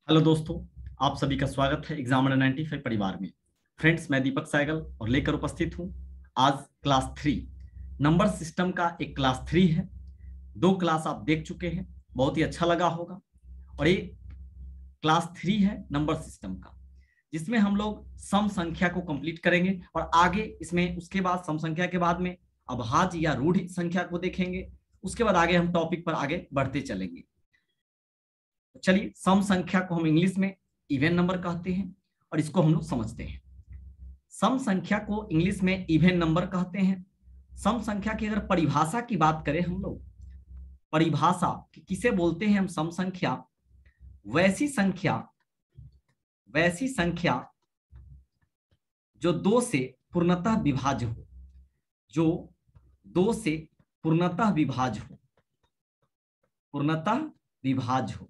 Hello दोस्तों, आप सभी का स्वागत है एग्जामिनर 95 परिवार में। फ्रेंड्स, मैं दीपक साइगल और लेकर उपस्थित हूं आज क्लास 3 नंबर सिस्टम का एक क्लास 3 है। 2 क्लास आप देख चुके हैं, बहुत ही अच्छा लगा होगा। और ये क्लास 3 है नंबर सिस्टम का, जिसमें हम लोग सम संख्या को कंप्लीट करेंगे और आगे इसमें उसके बाद सम संख्या के बाद में अभाज्य या रूढ़ संख्या को देखेंगे। उसके बाद आगे हम टॉपिक पर आगे बढ़ते चलेंगे। चलिए, सम संख्या को हम इंग्लिश में इवन नंबर कहते हैं और इसको हम लोग समझते हैं। सम संख्या को इंग्लिश में इवन नंबर कहते हैं। सम संख्या की अगर परिभाषा की बात करें हम लोग, परिभाषा कि किसे बोलते हैं हम सम संख्या, वैसी संख्या जो दो से पूर्णतः विभाज्य हो, जो दो से पूर्णतः विभाज्य हो,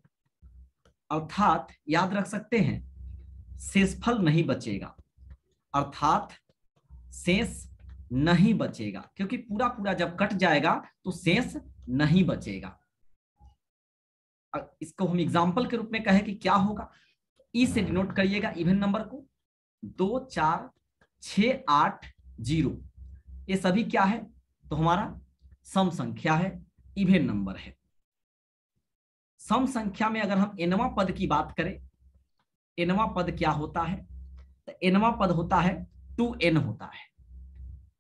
अर्थात याद रख सकते हैं शेषफल नहीं बचेगा, अर्थात शेष नहीं बचेगा, क्योंकि पूरा पूरा जब कट जाएगा तो शेष नहीं बचेगा। इसको हम एग्जाम्पल के रूप में कहें कि क्या होगा, ई से डिनोट करिएगा इवन नंबर को। 2 4 6 8 0, ये सभी क्या है तो हमारा सम संख्या है, इवन नंबर है। सम संख्या में अगर हम एनवा पद की बात करें, एनवा पद क्या होता है तो एनवा पद होता है 2n होता है,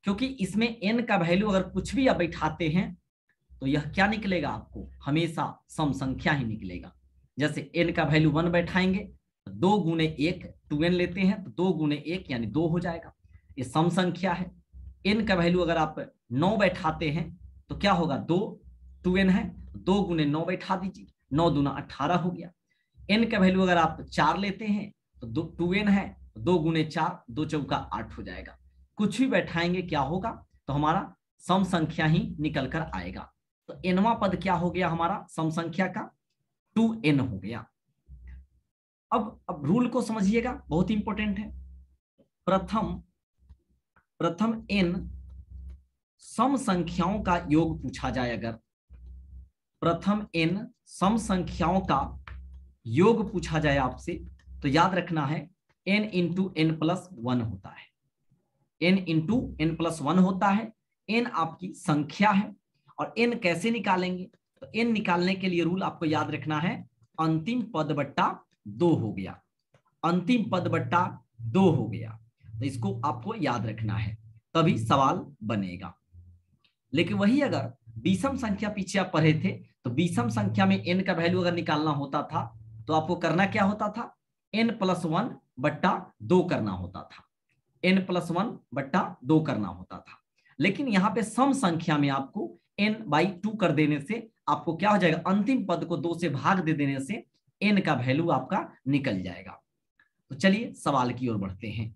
क्योंकि इसमें n का वैल्यू अगर कुछ भी आप बैठाते हैं तो यह क्या निकलेगा, आपको हमेशा सम संख्या ही निकलेगा। जैसे n का वैल्यू 1 बैठाएंगे, 2 गुने 1 2n लेते हैं तो 2 गुने 1 यानी 2 हो जाएगा, ये सम संख्या है। n का वैल्यू अगर आप 9 बैठाते हैं तो क्या होगा, 2n है, 2 गुने 9 बैठा दीजिए, 9 दूना 18 हो गया। n का वैल्यू अगर आप 4 लेते हैं तो 2n है, 2 गुने 4 2 चौका 8 हो जाएगा। कुछ भी बैठाएंगे क्या होगा तो हमारा सम संख्या ही निकल कर आएगा। तो एनवा पद क्या हो गया हमारा सम संख्या का, 2n हो गया। अब रूल को समझिएगा, बहुत इंपॉर्टेंट है। प्रथम n सम संख्याओं का योग पूछा जाए, अगर प्रथम n सम संख्याओं का योग पूछा जाए आपसे, तो याद रखना है n इंटू n प्लस 1 होता है, n इंटू n प्लस 1 होता है। n आपकी संख्या है और n कैसे निकालेंगे, तो n निकालने के लिए रूल आपको याद रखना है, अंतिम पद बट्टा 2 हो गया, अंतिम पद बट्टा 2 हो गया। तो इसको आपको याद रखना है, तभी सवाल बनेगा। लेकिन वही अगर विषम संख्या पीछे आप पढ़े थे तो विषम संख्या में n का वैल्यू अगर निकालना होता था तो आपको करना क्या होता था, n प्लस 1 बट्टा 2 करना होता था, n प्लस 1 बट्टा 2 करना होता था। लेकिन यहाँ पे सम संख्या में आपको n बाई 2 कर देने से आपको क्या हो जाएगा, अंतिम पद को 2 से भाग दे देने से n का वैल्यू आपका निकल जाएगा। तो चलिए सवाल की ओर बढ़ते हैं,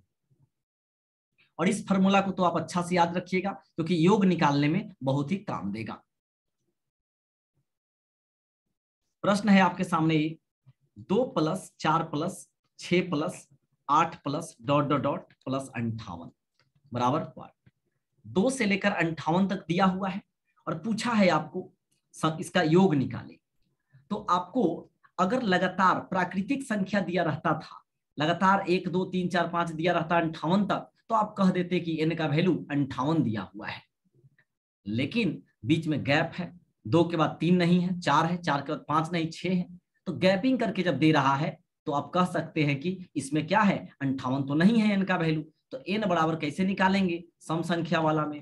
और इस फॉर्मूला को तो आप अच्छा से याद रखिएगा क्योंकि योग निकालने में बहुत ही काम देगा। प्रश्न है आपके सामने, 2 plus 4 plus 6 plus 8 plus dot dot dot plus 58 बराबर 2 से लेकर 58 तक दिया हुआ है और पूछा है आपको इसका योग निकाले। तो आपको अगर लगातार प्राकृतिक संख्या दिया रहता था, लगातार 1 2 3 4 5 दिया रहता 58 तक, तो आप कह देते कि n का वैल्यू 58 दिया हुआ है। लेकिन बीच में गैप है, 2 के बाद 3 नहीं है, 4 है, 4 के बाद 5 नहीं 6 है, तो गैपिंग करके जब दे रहा है तो आप कह सकते हैं कि इसमें क्या है, 58 तो नहीं है n का वैल्यू। तो n बराबर कैसे निकालेंगे, सम संख्या वाला में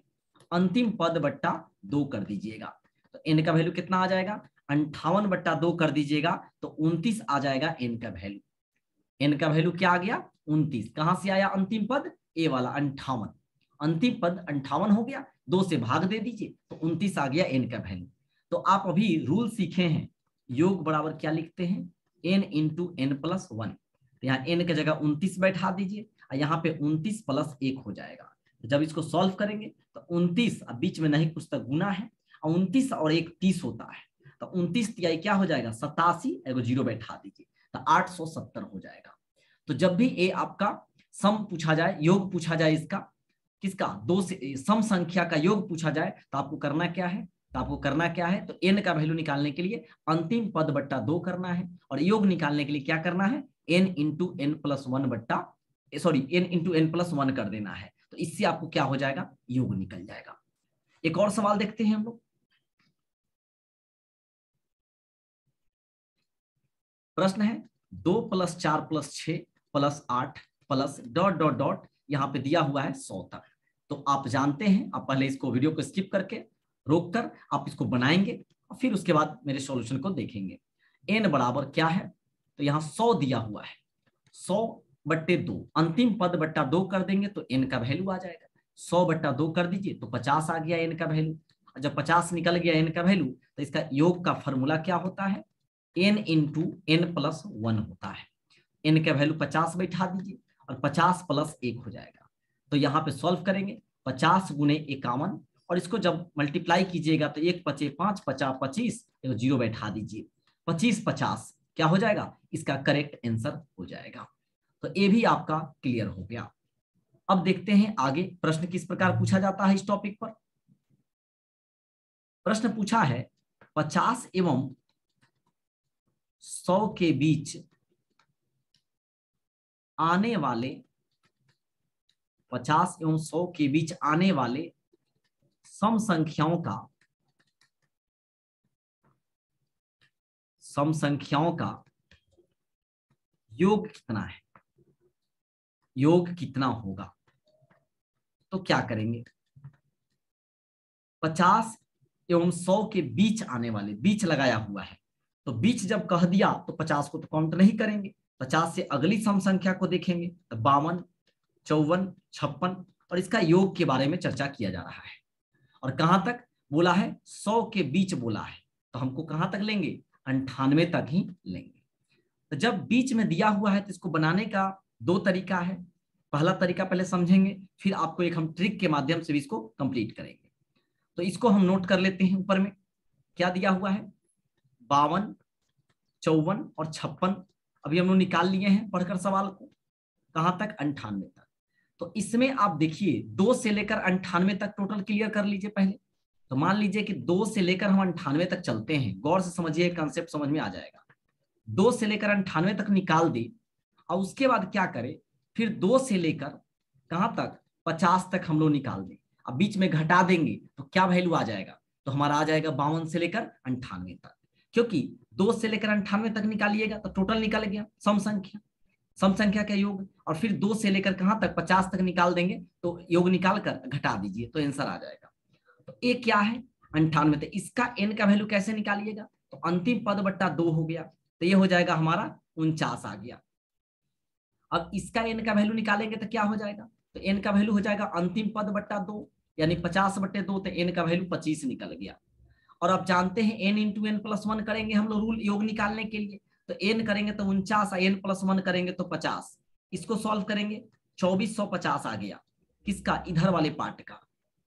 अंतिम पद बट्टा 2 कर दीजिएगा। तो n का वैल्यू कितना आ जाएगा, 58 बट्टा 2 कर दीजिएगा तो 29 आ जाएगा n का वैल्यू। n का वैल्यू क्या आ गया, 29। कहां से आया अंतिम पद, ए वाला 58, अंतिम पद 58 हो गया, 2 से भाग दे दीजिए तो 29 आ गया n का वैल्यू। तो आप अभी रूल सीखे हैं, योग बराबर क्या लिखते हैं, n इंटू n प्लस 1। तो यहाँ n की जगह 29 बैठा दीजिए और यहाँ पे 29 प्लस 1 हो जाएगा। तो जब इसको सॉल्व करेंगे तो 29, अब बीच में नहीं कुछ तक गुना है, 29 और 1 30 होता है, तो 29 तिहाई क्या हो जाएगा 87, एगो 0 बैठा दीजिए तो 870 हो जाएगा। तो जब भी ये आपका सम पूछा जाए, योग पूछा जाए इसका, किसका, 2 से सम संख्या का योग पूछा जाए, तो आपको करना क्या है, तो आपको करना क्या है, तो n का वैल्यू निकालने के लिए अंतिम पद बट्टा 2 करना है, और योग निकालने के लिए क्या करना है, n into n plus one बट्टा n into n plus one कर देना है। तो इससे आपको क्या हो जाएगा, योग निकल जाएगा। एक और सवाल देखते हैं हम लोग। प्रश्न है 2 + 4 + 6 + 8 प्लस डॉट डॉट डॉट, यहाँ पे दिया हुआ है 100 तक। तो आप जानते हैं, आप पहले इसको वीडियो को स्किप करके रोक कर आप इसको बनाएंगे और फिर उसके बाद मेरे सॉल्यूशन को देखेंगे। n बराबर क्या है, तो यहाँ 100 दिया हुआ है, 100/2 अंतिम पद बट्टा 2 कर देंगे तो n का वैल्यू आ जाएगा। 100/2 कर दीजिए तो 50 आ गया n का वैल्यू। जब 50 निकल गया n का वैल्यू, तो इसका योग का फॉर्मूला क्या होता है, n into n plus one होता है। n का वैल्यू 50 बैठा दीजिए और 50 + 1 हो जाएगा। तो यहाँ पे सॉल्व करेंगे, 50 × 51, और इसको जब मल्टीप्लाई कीजिएगा तो 1 × 5 = 5, 50 × 25, तो 0 बैठा दीजिए, 25 × 50 क्या हो जाएगा, इसका करेक्ट आंसर हो जाएगा। तो ये भी आपका क्लियर हो गया। अब देखते हैं आगे प्रश्न किस प्रकार पूछा जाता है इस टॉपिक पर। प्रश्न पूछा है 50 एवं 100 के बीच आने वाले 50 एवं 100 के बीच आने वाले सम संख्याओं का योग कितना है, योग कितना होगा। तो क्या करेंगे, 50 एवं 100 के बीच आने वाले, बीच लगाया हुआ है, तो बीच जब कह दिया तो 50 को तो काउंट नहीं करेंगे, 50 से अगली सम संख्या को देखेंगे तो 52, 54, 56, और इसका योग के बारे में चर्चा किया जा रहा है। और कहां तक बोला है, 100 के बीच बोला है, तो हमको कहां तक लेंगे, 98 तक ही लेंगे। तो जब बीच में दिया हुआ है तो इसको बनाने का 2 तरीका है। पहला तरीका पहले समझेंगे, फिर आपको एक हम ट्रिक के माध्यम से भी इसको कंप्लीट करेंगे। तो इसको हम नोट कर लेते हैं। ऊपर में क्या दिया हुआ है, 52, 54 और 56 अभी हम लोग निकाल लिए हैं पढ़कर सवाल को, कहां तक, 98 तक। तो इसमें आप देखिए 2 से लेकर 98 तक टोटल क्लियर कर लीजिए पहले। तो मान लीजिए कि 2 से लेकर हम 98 तक चलते हैं, गौर से समझिए, कंसेप्ट समझ में आ जाएगा। 2 से लेकर 98 तक निकाल दे, और उसके बाद क्या करें, फिर 2 से लेकर कहां तक, 50 तक हम लोग निकाल दें। अब बीच में घटा देंगे तो क्या वैल्यू आ जाएगा, तो हमारा आ जाएगा 52 से लेकर 98 तक। क्योंकि 2 से लेकर 98 तक निकालिएगा तो टोटल निकल गया सम संख्या का योग, और फिर 2 से लेकर कहां तक, 50 तक निकाल देंगे तो योग निकाल कर घटा दीजिए तो आंसर आ जाएगा। तो ये क्या है, 98। तो इसका n का वैल्यू कैसे निकालिएगा, तो अंतिम पद बट्टा 2 हो गया, तो ये हो जाएगा हमारा 49 आ गया। अब इसका n का वैल्यू निकालेंगे तो क्या हो जाएगा, तो n का वैल्यू हो जाएगा अंतिम पद बट्टा 2, यानी 50/2, तो n का वैल्यू 25 निकल गया। और आप जानते हैं n into n plus one करेंगे हम लोग रूल योग निकालने के लिए, तो n करेंगे तो 49, n प्लस 1 करेंगे तो 50। इसको सॉल्व करेंगे 2450 आ गया, किसका, इधर वाले पार्ट का।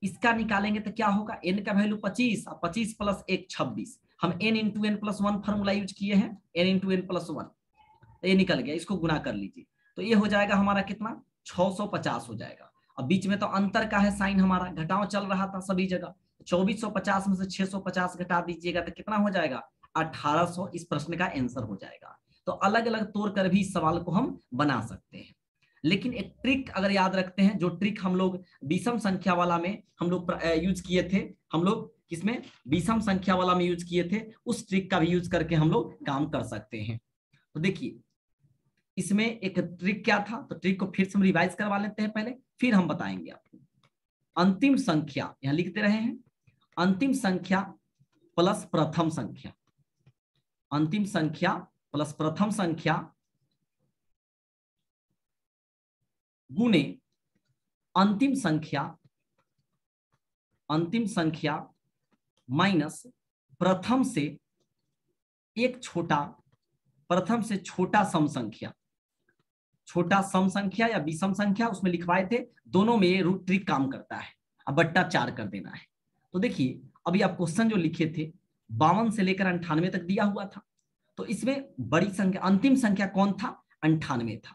इसका निकालेंगे तो क्या होगा, n का वैल्यू 25, 25 + 1 26। हम n into n plus one formula use किए हैं, n into n plus one, तो ये निकल गया। इसको गुना कर लीजिए तो ये हो जाएगा हमारा कितना, 650 हो जाएगा। अब बीच में तो अंतर का है साइन, हमारा घटाव चल रहा था सभी जगह। 2450 में से 650 घटा दीजिएगा तो कितना हो जाएगा, 1800। इस प्रश्न का आंसर हो जाएगा। तो अलग अलग तौर कर भी इस सवाल को हम बना सकते हैं, लेकिन एक ट्रिक अगर याद रखते हैं, जो ट्रिक हम लोग विषम संख्या वाला में हम लोग यूज किए थे, हम लोग किसमें, विषम संख्या वाला में यूज किए थे, उस ट्रिक का भी यूज करके हम लोग काम कर सकते हैं। तो देखिए इसमें एक ट्रिक क्या था, तो ट्रिक को फिर से हम रिवाइज करवा लेते हैं पहले, फिर हम बताएंगे आपको। अंतिम संख्या यहां लिखते रहे हैं, अंतिम संख्या प्लस प्रथम संख्या, अंतिम संख्या प्लस प्रथम संख्या गुने अंतिम संख्या माइनस प्रथम से छोटा सम संख्या, छोटा सम संख्या या विषम संख्या, उसमें लिखवाए थे, दोनों में ये रूट ट्रिक काम करता है। अब बट्टा 4 कर देना है। तो देखिए अभी आप क्वेश्चन जो लिखे थे 52 से लेकर 98 तक दिया हुआ था, तो इसमें बड़ी संख्या, अंतिम संख्या कौन था, 98 था।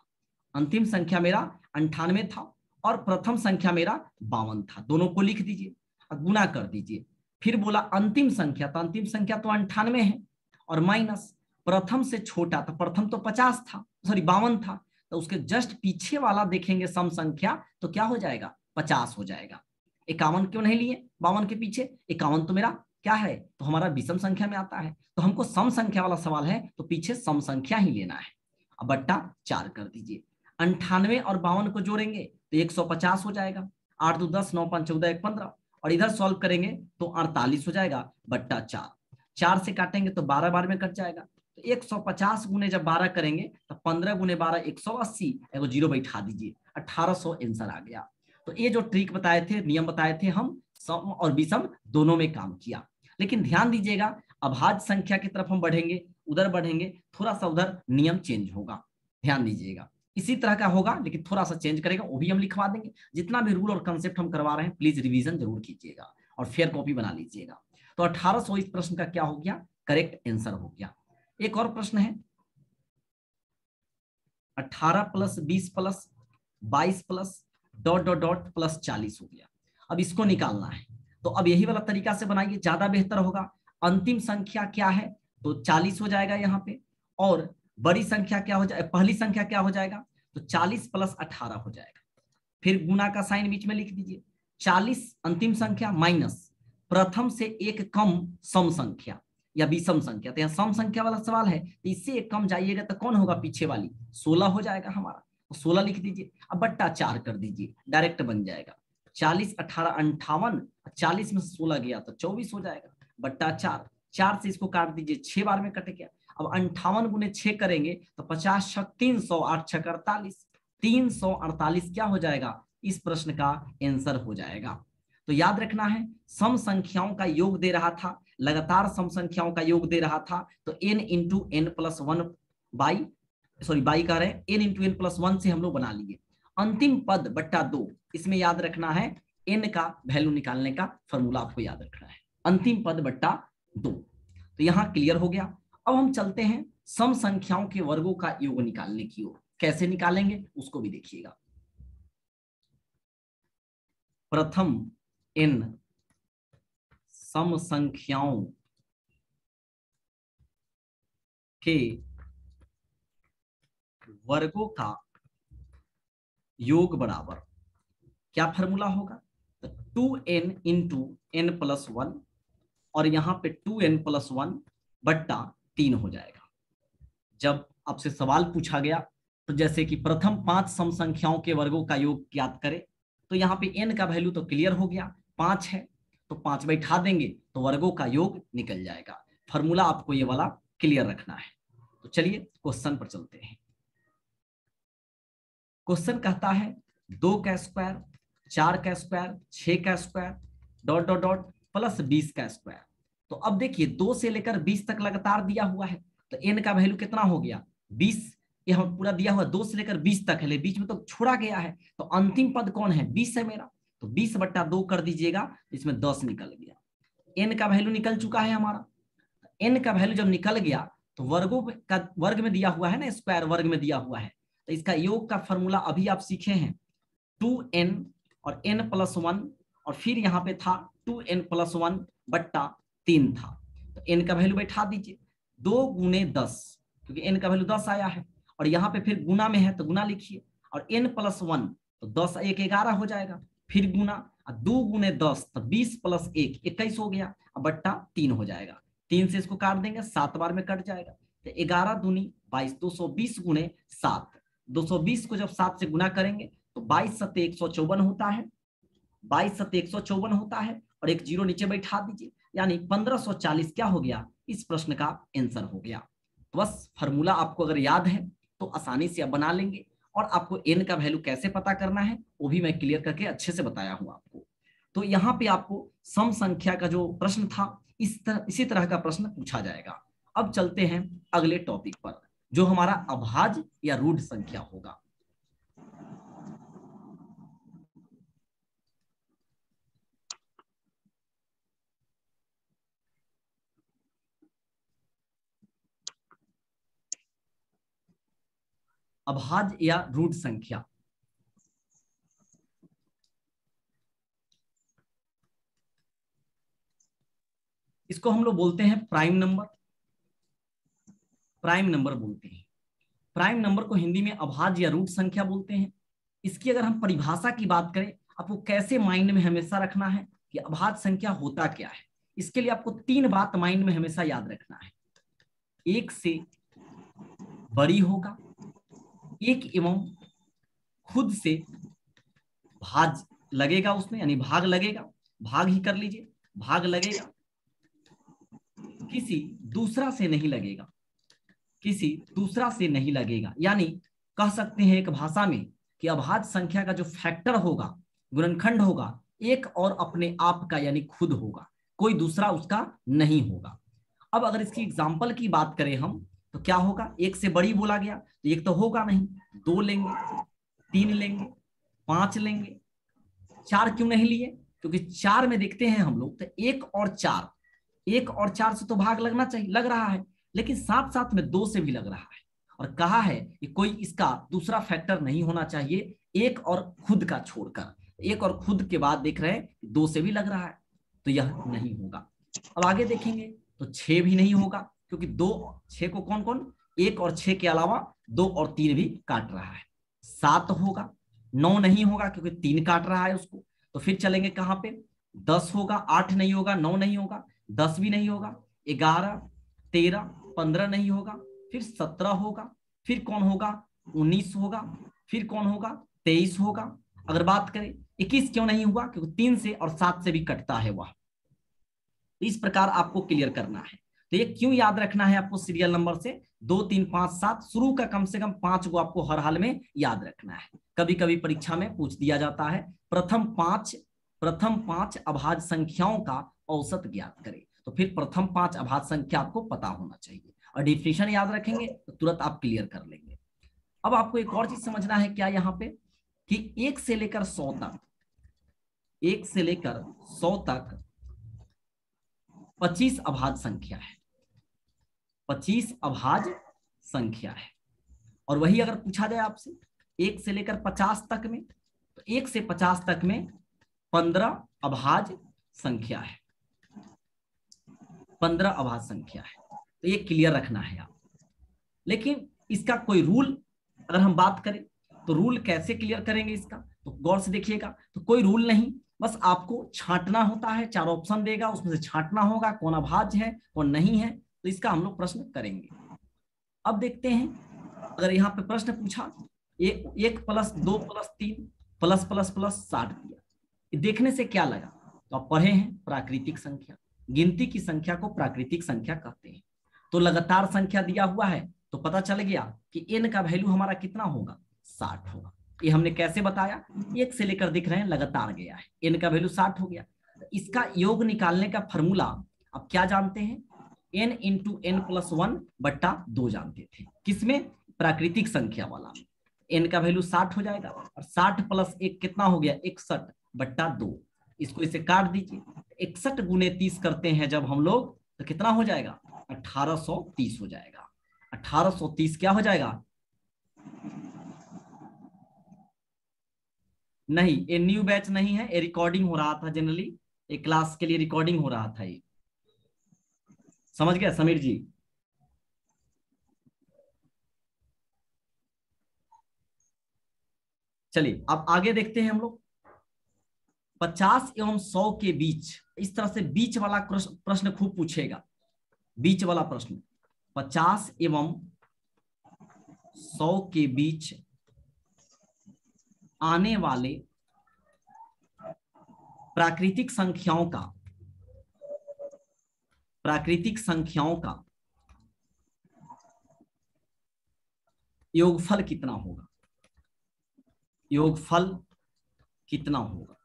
अंतिम संख्या मेरा 98 था और प्रथम संख्या मेरा 52 था। दोनों को लिख दीजिए, गुना कर दीजिए, फिर बोला अंतिम संख्या, तो अंतिम संख्या तो 98 है, और माइनस प्रथम से छोटा, तो प्रथम तो 50 था, सॉरी 52 था, तो उसके जस्ट पीछे वाला देखेंगे सम संख्या, तो क्या हो जाएगा 50 हो जाएगा। 51 क्यों नहीं लिए 52 के पीछे, 51 तो मेरा क्या है, तो हमारा विषम संख्या में आता है, तो हमको सम संख्या वाला सवाल है, तो पीछे सम संख्या ही लेना है। अब बट्टा 4 कर दीजिए, 98 और 52 को जोड़ेंगे तो 150 हो जाएगा, 8 2 10 9 5 14 1 15, और इधर सॉल्व करेंगे तो 48 हो जाएगा बट्टा 4। 4 से काटेंगे तो 12 बार में कट जाएगा, तो 150 गुने जब 12 करेंगे तो 15 गुने 12 180, एगो जीरो बैठा दीजिए, 1800 आंसर आ गया। तो ये जो ट्रिक बताए थे, नियम बताए थे, हम सम और विषम दोनों में काम किया। लेकिन ध्यान दीजिएगा, अभाज्य संख्या की तरफ हम बढ़ेंगे, उधर बढ़ेंगे, थोड़ा सा उधर नियम चेंज होगा, ध्यान दीजिएगा। इसी तरह का होगा लेकिन थोड़ा सा चेंज करेगा, वो भी हम लिखवा देंगे। जितना भी रूल और कंसेप्ट हम करवा रहे हैं प्लीज रिवीजन जरूर कीजिएगा और फेयर कॉपी बना लीजिएगा। तो 1800 इस प्रश्न का क्या हो गया, करेक्ट आंसर हो गया। एक और प्रश्न है, 18 plus 20 plus 22 plus dot dot dot plus 40 हो गया। अब इसको निकालना है, तो अब यही वाला तरीका से बनाइए, ज्यादा बेहतर होगा। अंतिम संख्या क्या है, तो 40 हो जाएगा यहाँ पे, और बड़ी संख्या क्या हो जाएगा, पहली संख्या क्या हो जाएगा, तो 40 प्लस 18 हो जाएगा। फिर गुना का साइन बीच में लिख दीजिए, 40 अंतिम संख्या माइनस प्रथम से एक कम सम संख्या या विषम संख्या, तो यहाँ सम संख्या वाला सवाल है, तो इससे एक कम जाइएगा तो कौन होगा पीछे वाली, 16 हो जाएगा हमारा, तो 16 लिख दीजिए। अब बट्टा 4 कर दीजिए, डायरेक्ट बन जाएगा, 40 18 58, 40 में से 16 गया तो 24 हो जाएगा, बट्टा 4। 4 से इसको काट दीजिए, 6 बार में कट गया। अब 58 गुने 6 करेंगे तो 50 छक 300, 8 छक 48, 348 क्या हो जाएगा, इस प्रश्न का आंसर हो जाएगा। तो याद रखना है, सम संख्याओं का योग दे रहा था, लगातार सम संख्याओं का योग दे रहा था, तो n into n plus one by, sorry by का रहे, n into n plus one से हम लोग बना लिए। अंतिम पद बट्टा 2, इसमें याद रखना है n का वैल्यू निकालने का फॉर्मूला आपको याद रखना है, अंतिम पद बट्टा 2। तो यहां क्लियर हो गया। अब हम चलते हैं सम संख्याओं के वर्गों का योग निकालने की ओर, कैसे निकालेंगे उसको भी देखिएगा। प्रथम इन सम संख्याओं के वर्गों का योग बराबर क्या फॉर्मूला होगा, तो 2n into n plus one, और यहां पे 2n प्लस वन बट्टा 3 हो जाएगा। जब आपसे सवाल पूछा गया तो जैसे कि प्रथम 5 सम संख्याओं के वर्गों का योग ज्ञात करें, तो यहाँ पे n का वैल्यू तो क्लियर हो गया, 5 है, तो 5 बैठा देंगे तो वर्गों का योग निकल जाएगा। फॉर्मूला आपको ये वाला क्लियर रखना है। तो चलिए क्वेश्चन पर चलते हैं। क्वेश्चन कहता है 2 का स्क्वायर, 4 का स्क्वायर, 6 का square dot dot dot plus 20 का स्क्वायर। तो अब देखिए 2 से लेकर 20 तक लगातार दिया हुआ है, तो n का वैल्यू कितना हो गया 20, ये हम पूरा दिया हुआ 2 से लेकर 20 तक है, बीच में तो छोड़ा गया है, तो अंतिम पद कौन है 20 है मेरा, तो 20 बट्टा 2 कर दीजिएगा, इसमें 10 निकल गया। n का वैल्यू निकल चुका है हमारा, n का वैल्यू जब निकल गया तो वर्गों का वर्ग में दिया हुआ है ना, स्क्वायर वर्ग में दिया हुआ है, तो इसका योग का फॉर्मूला अभी आप सीखे हैं 2n और n प्लस वन, और फिर यहाँ पे था 2n प्लस वन बट्टा 3 था, तो n का वैल्यू बैठा दीजिए 2 गुने 10, क्योंकि n का वैल्यू 10 आया है, और यहाँ पे फिर गुना में है तो गुना लिखिए, और n प्लस वन तो 10 1 11 हो जाएगा, फिर गुना 2 गुने 10 तो 20 प्लस 1 21 हो गया, अब बट्टा 3 हो जाएगा, 3 से इसको काट देंगे 7 बार में कट जाएगा, तो 11 दूनी 22, 220 गुने 7, 220 को जब 7 से गुना करेंगे तो 22 सत्ते 154 होता है, 22 सत्ते 154 होता है, और एक जीरो नीचे बैठा दीजिए, यानी 1540 क्या हो गया, इस प्रश्न का आंसर हो गया। तो बस फॉर्मूला आपको अगर याद है तो आसानी से आप बना लेंगे, और आपको n का वैल्यू कैसे पता करना है वो भी मैं क्लियर करके अच्छे से बताया हूं आपको। तो यहाँ पे आपको सम संख्या का जो प्रश्न था इसी तरह का प्रश्न पूछा जाएगा। अब चलते हैं अगले टॉपिक पर, जो हमारा अभाज्य या रूढ़ संख्या होगा। अभाज्य या रूढ़ संख्या, इसको हम लोग बोलते हैं प्राइम नंबर, प्राइम नंबर बोलते हैं। प्राइम नंबर को हिंदी में अभाज्य या रूट संख्या बोलते हैं। इसकी अगर हम परिभाषा की बात करें, आपको कैसे माइंड में हमेशा रखना है कि अभाज्य संख्या होता क्या है। इसके लिए आपको 3 बात माइंड में हमेशा याद रखना है। एक से बड़ी होगा, एक एवं खुद से भाज लगेगा उसमें, यानी भाग लगेगा, भाग ही कर लीजिए, भाग लगेगा, किसी दूसरा से नहीं लगेगा, किसी दूसरा से नहीं लगेगा। यानी कह सकते हैं एक भाषा में कि अभाज्य संख्या का जो फैक्टर होगा, गुणनखंड होगा, एक और अपने आप का यानी खुद होगा, कोई दूसरा उसका नहीं होगा। अब अगर इसकी एग्जाम्पल की बात करें हम, तो क्या होगा, एक से बड़ी बोला गया तो एक तो होगा नहीं, 2 लेंगे, 3 लेंगे, 5 लेंगे, 4 क्यों नहीं लिए, क्योंकि 4 में देखते हैं हम लोग तो 1 और 4, 1 और 4 से तो भाग लगना चाहिए, लग रहा है, लेकिन साथ साथ में 2 से भी लग रहा है, और कहा है कि कोई इसका दूसरा फैक्टर नहीं होना चाहिए एक और खुद का छोड़कर। एक और खुद के बाद देख रहे हैं 2 से भी लग रहा है, तो यह नहीं होगा। अब आगे देखेंगे तो 6 भी नहीं होगा, क्योंकि 2 6 को कौन कौन, 1 और 6 के अलावा 2 और 3 भी काट रहा है। 7 होगा, 9 नहीं होगा क्योंकि 3 काट रहा है उसको। तो फिर चलेंगे कहां पे, 10 होगा, 8 नहीं होगा, 9 नहीं होगा, 10 भी नहीं होगा, 11, 13, 15 नहीं होगा, फिर 17 होगा, फिर कौन होगा, 19 होगा, फिर कौन होगा, 23 होगा। अगर बात करें 21 क्यों नहीं हुआ, क्योंकि 3 से और 7 से भी कटता है वह। इस प्रकार आपको क्लियर करना है। तो ये क्यों याद रखना है आपको, सीरियल नंबर से 2, 3, 5, 7 शुरू का कम से कम 5 को आपको हर हाल में याद रखना है। कभी कभी परीक्षा में पूछ दिया जाता है प्रथम 5 अभाज्य संख्याओं का औसत ज्ञात करें, तो फिर प्रथम 5 अभाज्य संख्या आपको पता होना चाहिए, और डिफिनेशन याद रखेंगे तो तुरंत आप क्लियर कर लेंगे। अब आपको एक और चीज समझना है क्या यहाँ पे, कि 1 से लेकर 100 तक, 1 से लेकर 100 तक 25 अभाज्य संख्या है, 25 अभाज्य संख्या है। और वही अगर पूछा जाए आपसे 1 से लेकर 50 तक में, तो 1 से 50 तक में 15 अभाज्य संख्या है, 15 अभाज्य संख्या है। तो ये क्लियर रखना है आप। लेकिन इसका कोई रूल अगर हम बात करें, तो रूल कैसे क्लियर करेंगे इसका, तो गौर से देखिएगा। तो कोई रूल नहीं, बस आपको छांटना होता है, 4 ऑप्शन देगा, उसमें से छांटना होगा कौन अभाज्य है कौन नहीं है। तो इसका हम लोग प्रश्न करेंगे। अब देखते हैं, अगर यहाँ पे प्रश्न पूछा 1 + 2 + 3 प्लस प्लस प्लस 60 दिया, देखने से क्या लगा, तो आप पढ़े हैं प्राकृतिक संख्या, गिनती की संख्या को प्राकृतिक संख्या कहते हैं। तो लगातार संख्या दिया हुआ है, तो पता चल गया कि n का वैल्यू हमारा कितना होगा, 60 होगा। ये हमने कैसे बताया, 1 से लेकर दिख रहे हैं लगातार गया है, n का वैल्यू 60 हो गया। इसका योग निकालने का फॉर्मूला आप क्या जानते हैं, n × n + 1/2 जानते थे, किसमें, प्राकृतिक संख्या वाला में। n का वैल्यू 60 हो जाएगा, और 60 + 1 कितना हो गया, 61/2। इसको इसे काट दीजिए, 61 × 30 करते हैं जब हम लोग, तो कितना हो जाएगा, 1830 हो जाएगा। 1830 क्या हो जाएगा, नहीं ये न्यू बैच नहीं है, ये रिकॉर्डिंग हो रहा था, जनरली एक क्लास के लिए रिकॉर्डिंग हो रहा था ये, समझ गया समीर जी। चलिए अब आगे देखते हैं हम लोग। 50 एवं 100 के बीच, इस तरह से बीच वाला प्रश्न खूब पूछेगा, बीच वाला प्रश्न। 50 एवं 100 के बीच आने वाले प्राकृतिक संख्याओं का योगफल कितना होगा, योगफल कितना होगा।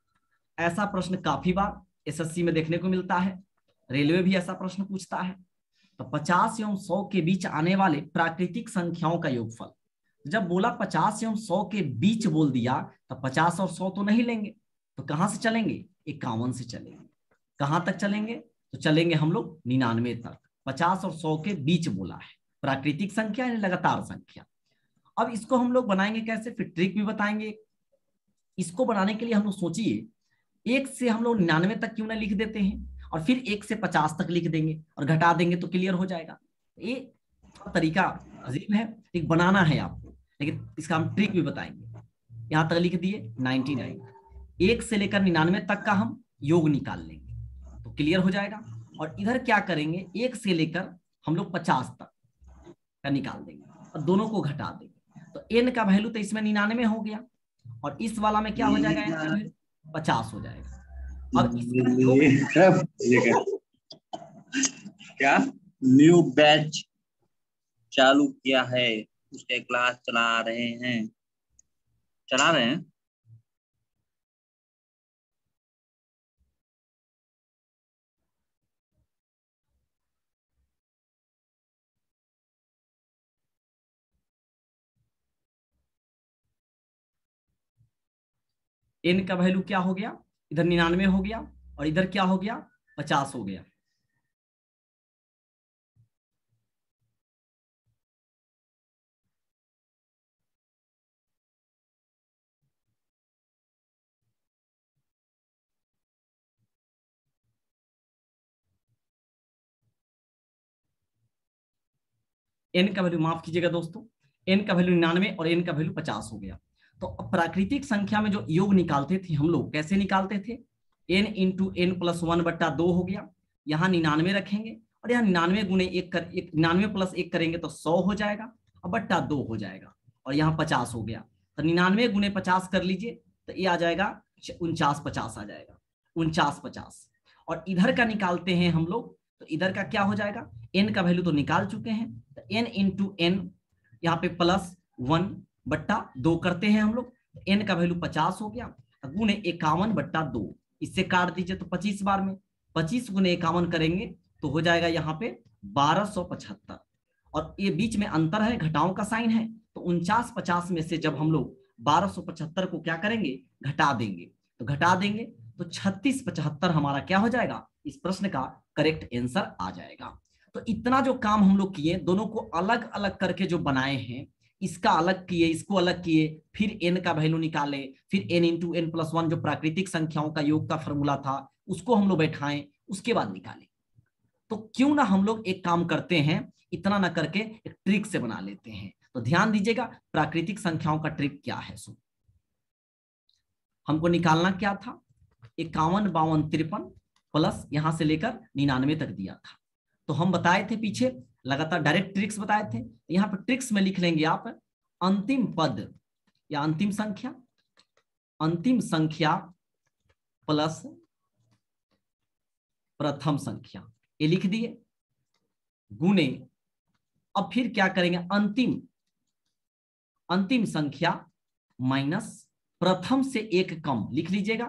ऐसा प्रश्न काफी बार एसएससी में देखने को मिलता है, रेलवे भी ऐसा प्रश्न पूछता है। तो 50 एवं 100 के बीच आने वाले प्राकृतिक संख्याओं का योगफल, जब बोला 50 एवं 100 के बीच बोल दिया, तो 50 और 100 तो नहीं लेंगे, तो कहां से चलेंगे, 51 से चलेंगे। कहां तक चलेंगे, तो चलेंगे हम लोग 99 तक। 50 और 100 के बीच बोला है, प्राकृतिक संख्या यानी लगातार संख्या। अब इसको हम लोग बनाएंगे कैसे, फिर ट्रिक भी बताएंगे। इसको बनाने के लिए हम लोग सोचिए, 1 से हम लोग 99 तक क्यों ना लिख देते हैं, और फिर 1 से 50 तक लिख देंगे और घटा देंगे तो क्लियर हो जाएगा। ये तरीका अजीब है, एक बनाना है आपको, लेकिन इसका हम ट्रिक भी बताएंगे। यहां तक लिख दिए 99, 1 से लेकर 99 तक का हम योग निकाल लेंगे तो क्लियर हो जाएगा। और इधर क्या करेंगे, 1 से लेकर हम लोग 50 तक का निकाल देंगे और दोनों को घटा देंगे तो n का वैल्यू तो इसमें 99 हो गया और इस वाला में क्या हो जाएगा, n का वैल्यू 50 हो जाएगा। अब इसका योग क्या न्यू बैच चालू किया है, उसके क्लास चला रहे हैं। n का वैल्यू क्या हो गया, इधर 99 हो गया और इधर क्या हो गया, 50 हो गया। n का वैल्यू माफ कीजिएगा दोस्तों, n का वैल्यू 99 और n का वैल्यू 50 हो गया। तो अब प्राकृतिक संख्या में जो योग निकालते थे हम लोग कैसे निकालते थे, n इंटू n प्लस 1/2 हो गया, यहाँ 99 रखेंगे और यहाँ 99 गुणे 1 कर 99 प्लस 1 करेंगे तो 100 हो जाएगा और बट्टा 2 हो जाएगा और यहाँ 50 हो गया। तो 99 गुणे 50 कर लीजिए तो ये आ जाएगा 49/50 आ जाएगा, 49/50। और इधर का निकालते हैं हम लोग तो इधर का क्या हो जाएगा, n का वैल्यू तो निकाल चुके हैं तो n इंटू n यहाँ पे प्लस 1/2 करते हैं हम लोग, n का वैल्यू 50 हो गया गुणे 51/2, इससे काट दीजिए तो 25 बार में 25 गुणे 51 करेंगे तो हो जाएगा यहाँ पे 1275। और ये बीच में अंतर है, घटाओं का साइन है, तो 49/50 में से जब हम लोग 1275 को क्या करेंगे, घटा देंगे तो घटा देंगे तो 3675 हमारा क्या हो जाएगा, इस प्रश्न का करेक्ट आंसर आ जाएगा। तो इतना जो काम हम लोग किए, दोनों को अलग अलग करके जो बनाए हैं, इसका अलग किए, इसको अलग किए, फिर n का वैल्यू निकाले, फिर n इंटू n प्लस 1 जो प्राकृतिक संख्याओं का योग का फॉर्मूला था उसको हम लोग बैठाएं, उसके बाद निकालें। तो क्यों ना हम लोग एक काम करते हैं, इतना ना करके एक ट्रिक से बना लेते हैं। तो ध्यान दीजिएगा प्राकृतिक संख्याओं का ट्रिक क्या है। सो हमको निकालना क्या था, 51, 52, 53 प्लस यहां से लेकर 99 तक दिया था। तो हम बताए थे पीछे लगातार डायरेक्ट ट्रिक्स बताए थे, यहाँ पर ट्रिक्स में लिख लेंगे आप अंतिम पद या अंतिम संख्या प्लस प्रथम संख्या, ये लिख दिए, गुणे अब फिर क्या करेंगे, अंतिम संख्या माइनस प्रथम से एक कम, लिख लीजिएगा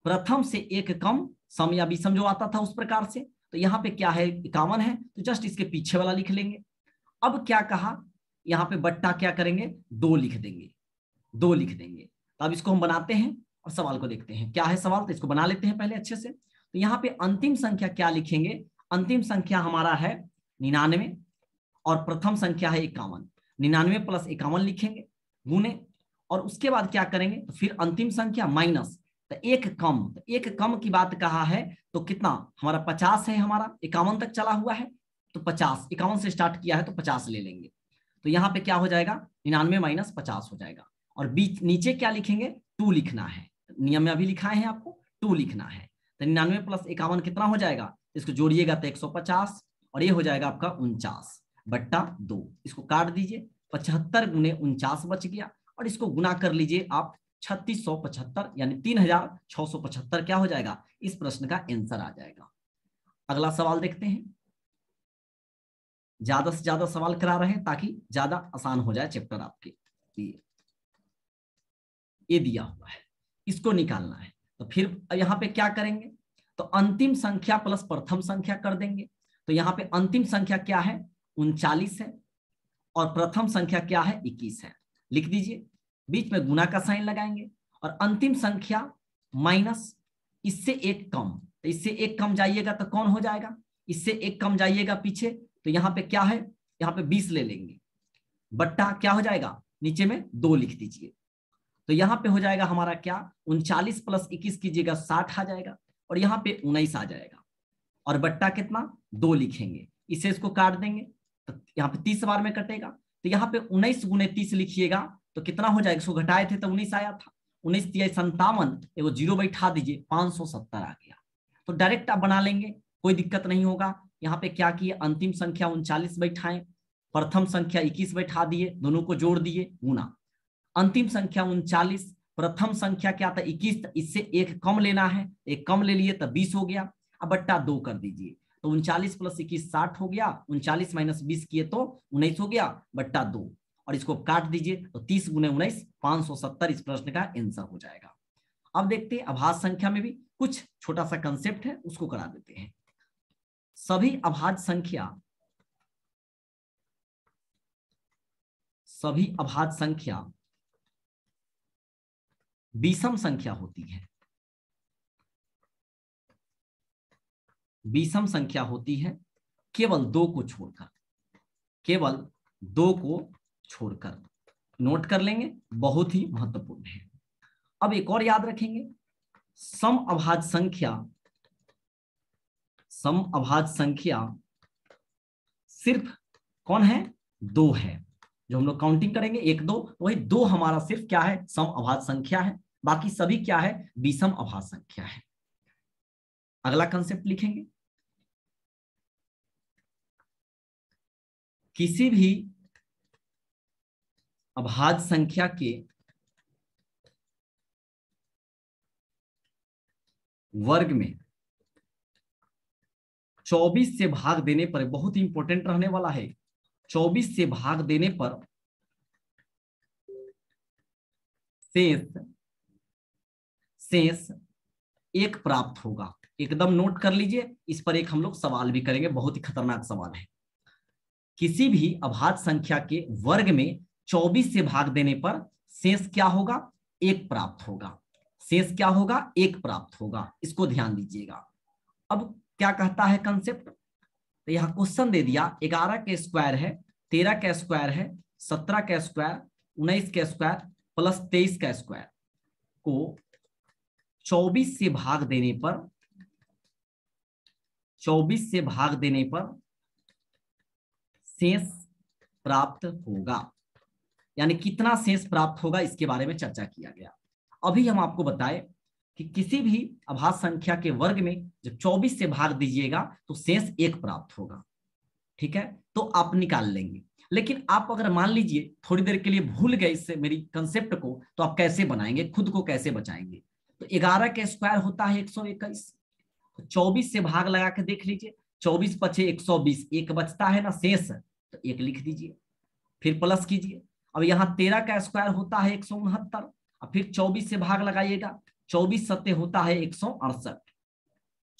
प्रथम से एक कम सम या विषम जो आता था उस प्रकार से। तो यहाँ पे क्या है, 51 है तो जस्ट इसके पीछे वाला लिख लेंगे। अब क्या कहा, यहाँ पे बट्टा क्या करेंगे, 2 लिख देंगे, 2 लिख देंगे। तो अब इसको हम बनाते हैं और सवाल को देखते हैं क्या है सवाल, तो इसको बना लेते हैं पहले अच्छे से। तो यहाँ पे अंतिम संख्या क्या लिखेंगे, अंतिम संख्या हमारा है 99 और प्रथम संख्या है 51, 99 प्लस 51 लिखेंगे गुणे, और उसके बाद क्या करेंगे, तो फिर अंतिम संख्या माइनस, तो एक कम की बात कहा है तो कितना हमारा 50 है, हमारा 51 तक चला हुआ है तो 50, 51 से स्टार्ट किया है तो 50 ले लेंगे। तो यहाँ पे क्या हो जाएगा, 99 माइनस 50 हो जाएगा। और बीच नीचे क्या लिखेंगे, 2 लिखना है, नियम में अभी लिखाए हैं आपको 2 लिखना है। तो 99 प्लस 51 कितना हो जाएगा, इसको जोड़िएगा तो 150 और ये हो जाएगा आपका 49/2। इसको काट दीजिए, 75 गुणे 49 बच गया और इसको गुना कर लीजिए आप 3675 यानी 3675 क्या हो जाएगा, इस प्रश्न का आंसर आ जाएगा। अगला सवाल देखते हैं, ज्यादा से ज्यादा सवाल करा रहे हैं ताकि ज्यादा आसान हो जाए चैप्टर आपके लिए। ये दिया हुआ है, इसको निकालना है। तो फिर यहाँ पे क्या करेंगे, तो अंतिम संख्या प्लस प्रथम संख्या कर देंगे। तो यहाँ पे अंतिम संख्या क्या है, 39 है और प्रथम संख्या क्या है, 21 है, लिख दीजिए। बीच में गुना का साइन लगाएंगे और अंतिम संख्या माइनस इससे एक कम, तो इससे एक कम जाइएगा तो कौन हो जाएगा, इससे एक कम जाइएगा पीछे, तो यहाँ पे क्या है, यहाँ पे 20 ले लेंगे, बट्टा क्या हो जाएगा, नीचे में 2 लिख दीजिए। तो यहाँ पे हो जाएगा हमारा क्या, 39 प्लस 21 कीजिएगा 60 आ जाएगा और यहाँ पे 19 आ जाएगा। और बट्टा कितना 2 लिखेंगे, इसे इसको काट देंगे तो यहाँ पे 30 बार में कटेगा। तो यहाँ पे 19 गुने 30 लिखिएगा तो कितना हो जाएगा, इसको घटाए थे तो 19 आया था, 19 तिया 57, एगो जीरो बैठा दीजिए, 570 आ गया। तो डायरेक्ट आप बना लेंगे, कोई दिक्कत नहीं होगा। यहाँ पे क्या किए, अंतिम संख्या 39 बैठाएं, प्रथम संख्या 21 बैठा दिए, दोनों को जोड़ दिए गुना, अंतिम संख्या 39, प्रथम संख्या क्या था 21, इससे एक कम लेना है, एक कम ले लिए तब 20 हो गया। अब बट्टा 2 कर दीजिए, तो 39 + 21 60 हो गया, 39 - 20 किए तो 19 हो गया, बट्टा 2, और इसको काट दीजिए तो 30 × 19 570 इस प्रश्न का आंसर हो जाएगा। अब देखते हैं अभाज्य संख्या में भी कुछ छोटा सा कंसेप्ट है, उसको करा देते हैं। सभी अभाज्य संख्या विषम संख्या होती है, विषम संख्या होती है केवल 2 को छोड़कर, केवल 2 को छोड़कर। नोट कर लेंगे, बहुत ही महत्वपूर्ण है। अब एक और याद रखेंगे, सम अभाज्य संख्या सिर्फ कौन है, 2 है। जो हम लोग काउंटिंग करेंगे 1 2, वही 2 हमारा सिर्फ क्या है, सम अभाज्य संख्या है, बाकी सभी क्या है, विषम अभाज्य संख्या है। अगला कंसेप्ट लिखेंगे, किसी भी अभाज्य संख्या के वर्ग में 24 से भाग देने पर, बहुत ही इंपॉर्टेंट रहने वाला है, 24 से भाग देने पर शेष 1 प्राप्त होगा। एकदम नोट कर लीजिए, इस पर एक हम लोग सवाल भी करेंगे, बहुत ही खतरनाक सवाल है। किसी भी अभाज्य संख्या के वर्ग में 24 से भाग देने पर शेष क्या होगा, 1 प्राप्त होगा। शेष क्या होगा, 1 प्राप्त होगा, इसको ध्यान दीजिएगा। अब क्या कहता है कंसेप्ट, तो यहां क्वेश्चन दे दिया 11 के स्क्वायर है, 13 का स्क्वायर है, 17 का स्क्वायर, 19 का स्क्वायर प्लस 23 का स्क्वायर को 24 से भाग देने पर, 24 से भाग देने पर शेष प्राप्त होगा, यानी कितना शेष प्राप्त होगा इसके बारे में चर्चा किया गया। अभी हम आपको बताएं कि किसी भी अभाज्य संख्या के वर्ग में जब 24 से भाग दीजिएगा तो शेष 1 प्राप्त होगा, ठीक है, तो आप निकाल लेंगे। लेकिन आप अगर मान लीजिए थोड़ी देर के लिए भूल गए इससे मेरी कंसेप्ट को, तो आप कैसे बनाएंगे, खुद को कैसे बचाएंगे। तो 11 का स्क्वायर होता है 121, तो 24 से भाग लगा के देख लीजिए, 24 × 5 = 120, 1 बचता है ना शेष, तो 1 लिख दीजिए, फिर प्लस कीजिए। अब यहाँ 13 का स्क्वायर होता है 169, अब फिर 24 से भाग लगाइएगा, 24 सत्ते होता है 168,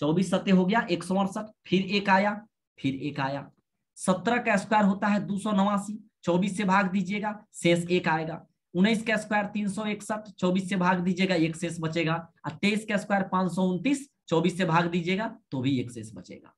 24 सत्ते हो गया 168, फिर 1 आया, फिर 1 आया। 17 का स्क्वायर होता है 289, 24 से भाग दीजिएगा शेष 1 आएगा। 19 का स्क्वायर 361, 24 से भाग दीजिएगा 1 शेष बचेगा। और 23 का स्क्वायर 529, 24 से भाग दीजिएगा तो भी 1 शेष बचेगा।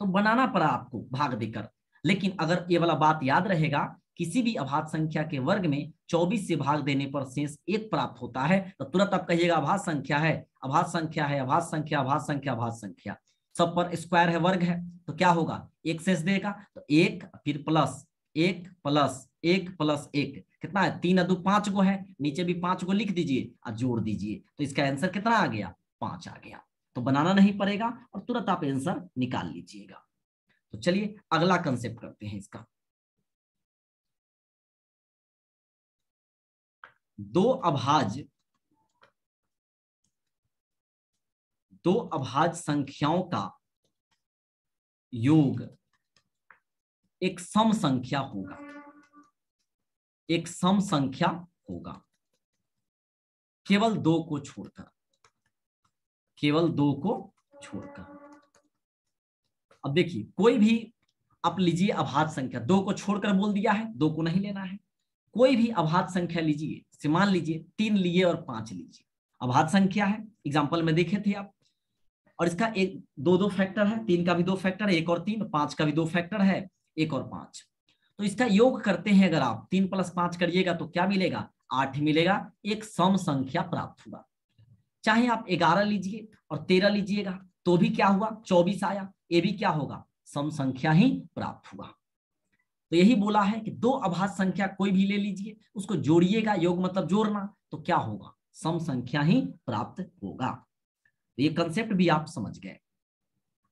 तो बनाना पड़ा आपको भाग देकर, लेकिन अगर ये वाला बात याद रहेगा, किसी भी अभाज्य संख्या के वर्ग में 24 से भाग देने पर शेष 1 प्राप्त होता है, तो तुरंत आप कहिएगा अभाज्य संख्या है, अभाज्य संख्या है, अभाज्य संख्या, अभाज्य संख्या, अभाज्य संख्या, सब पर स्क्वायर है, वर्ग है, तो क्या होगा 1 शेष देगा, तो 1 फिर प्लस 1 प्लस 1 प्लस 1 कितना है, 3 × 2 5 गो है, नीचे भी 5 गो लिख दीजिए और जोड़ दीजिए, तो इसका आंसर कितना आ गया, 5 आ गया। तो बनाना नहीं पड़ेगा और तुरंत आप आंसर निकाल लीजिएगा। तो चलिए अगला कंसेप्ट करते हैं इसका। दो अभाज्य संख्याओं का योग एक सम संख्या होगा, एक सम संख्या होगा, केवल 2 को छोड़कर, केवल 2 को छोड़कर। अब देखिए कोई भी आप लीजिए अभाज्य संख्या, 2 को छोड़कर बोल दिया है, 2 को नहीं लेना है। कोई भी अभाज्य संख्या लीजिए, से मान लीजिए 3 लिए और 5 लीजिए, अभाज्य संख्या है, एग्जाम्पल में देखे थे आप, और इसका 2 फैक्टर है, 3 का भी 2 फैक्टर है, 1 और 3, 5 का भी 2 फैक्टर है, 1 और 5। तो इसका योग करते हैं, अगर आप 3 + 5 करिएगा तो क्या मिलेगा, 8 मिलेगा, एक सम संख्या प्राप्त होगा। चाहे आप 11 लीजिए और 13 लीजिएगा तो भी क्या हुआ, 24 आया। ये भी क्या होगा, सम संख्या ही प्राप्त हुआ। तो यही बोला है कि दो अभाज्य संख्या कोई भी ले लीजिए, उसको जोड़िएगा, योग मतलब जोड़ना, तो क्या होगा, सम संख्या ही प्राप्त होगा। तो ये कंसेप्ट भी आप समझ गए।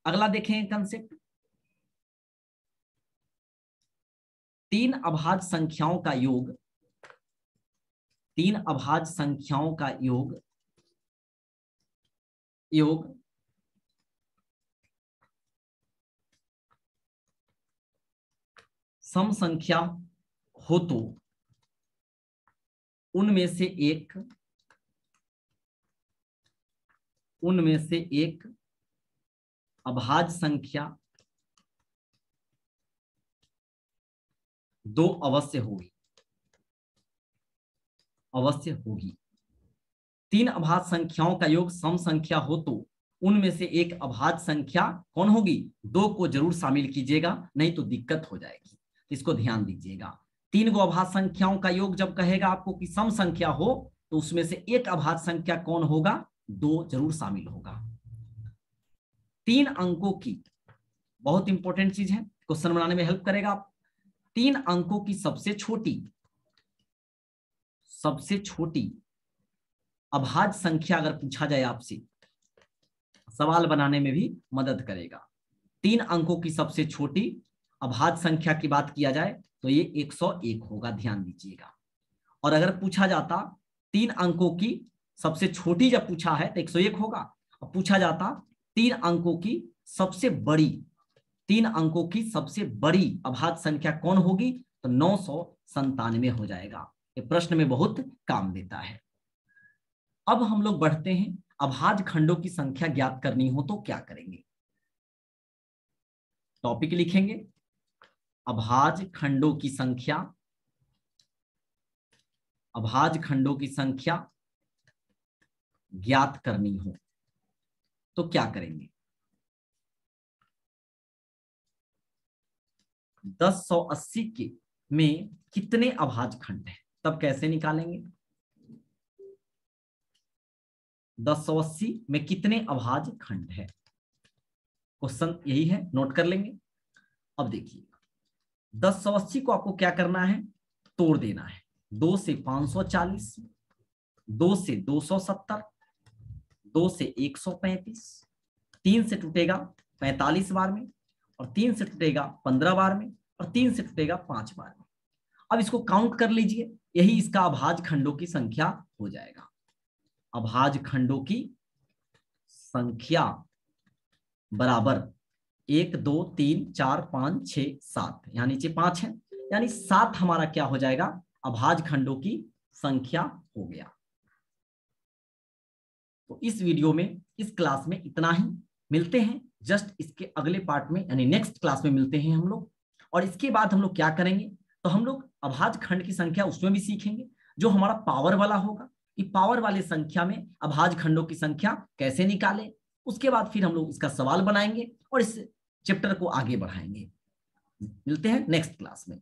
अगला देखें कंसेप्ट, तीन अभाज्य संख्याओं का योग, तीन अभाज्य संख्याओं का योग सम संख्या हो तो उनमें से एक अभाज्य संख्या दो अवश्य होगी। तीन अभाज्य संख्याओं का योग सम संख्या हो तो उनमें से एक अभाज्य संख्या कौन होगी, दो को जरूर शामिल कीजिएगा, नहीं तो दिक्कत हो जाएगी। इसको ध्यान दीजिएगा। तीन गो अभाज्य संख्याओं का योग जब कहेगा आपको कि सम संख्या हो, तो उसमें से एक अभाज्य संख्या कौन होगा, दो जरूर शामिल होगा। तीन अंकों की, बहुत इंपॉर्टेंट चीज है, क्वेश्चन बनाने में हेल्प करेगा। तीन अंकों की सबसे छोटी अभाज्य संख्या अगर पूछा जाए आपसे, सवाल बनाने में भी मदद करेगा। तीन अंकों की सबसे छोटी अभाज्य संख्या की बात किया जाए तो ये 101 होगा, ध्यान दीजिएगा। और अगर पूछा जाता तीन अंकों की सबसे छोटी, जब पूछा है तो 101 होगा, और पूछा जाता तीन अंकों की सबसे बड़ी अभाज्य संख्या कौन होगी, तो 997 हो जाएगा। ये प्रश्न में बहुत काम देता है। अब हम लोग बढ़ते हैं, अभाज्य खंडों की संख्या ज्ञात करनी हो तो क्या करेंगे। टॉपिक लिखेंगे, अभाज्य खंडों की संख्या ज्ञात करनी हो तो क्या करेंगे। 1080 के में कितने अभाज्य खंड हैं, तब कैसे निकालेंगे। 1080 में कितने अभाज्य खंड है, क्वेश्चन यही है, नोट कर लेंगे। अब देखिए 1080 को आपको क्या करना है, तोड़ देना है। 2 से 540, 2 से 270, 2 से 135, 3 से टूटेगा 45 बार में, और 3 से टूटेगा 15 बार में, और 3 से टूटेगा 5 बार में। अब इसको काउंट कर लीजिए, यही इसका अभाज्य खंडों की संख्या हो जाएगा। अभाज्य खंडों की संख्या बराबर 1 2 3 4 5 6 7, यहाँ नीचे 5 है, यानी 7 हमारा क्या हो जाएगा, अभाज्य खंडों की संख्या हो गया। तो इस वीडियो में, इस क्लास में इतना ही। मिलते हैं जस्ट इसके अगले पार्ट में, यानी नेक्स्ट क्लास में मिलते हैं हम लोग। और इसके बाद हम लोग क्या करेंगे, तो हम लोग अभाज्य खंड की संख्या उसमें भी सीखेंगे जो हमारा पावर वाला होगा, कि पावर वाले संख्या में अभाज्य खंडों की संख्या कैसे निकालें। उसके बाद फिर हम लोग इसका सवाल बनाएंगे और इस चैप्टर को आगे बढ़ाएंगे। मिलते हैं नेक्स्ट क्लास में।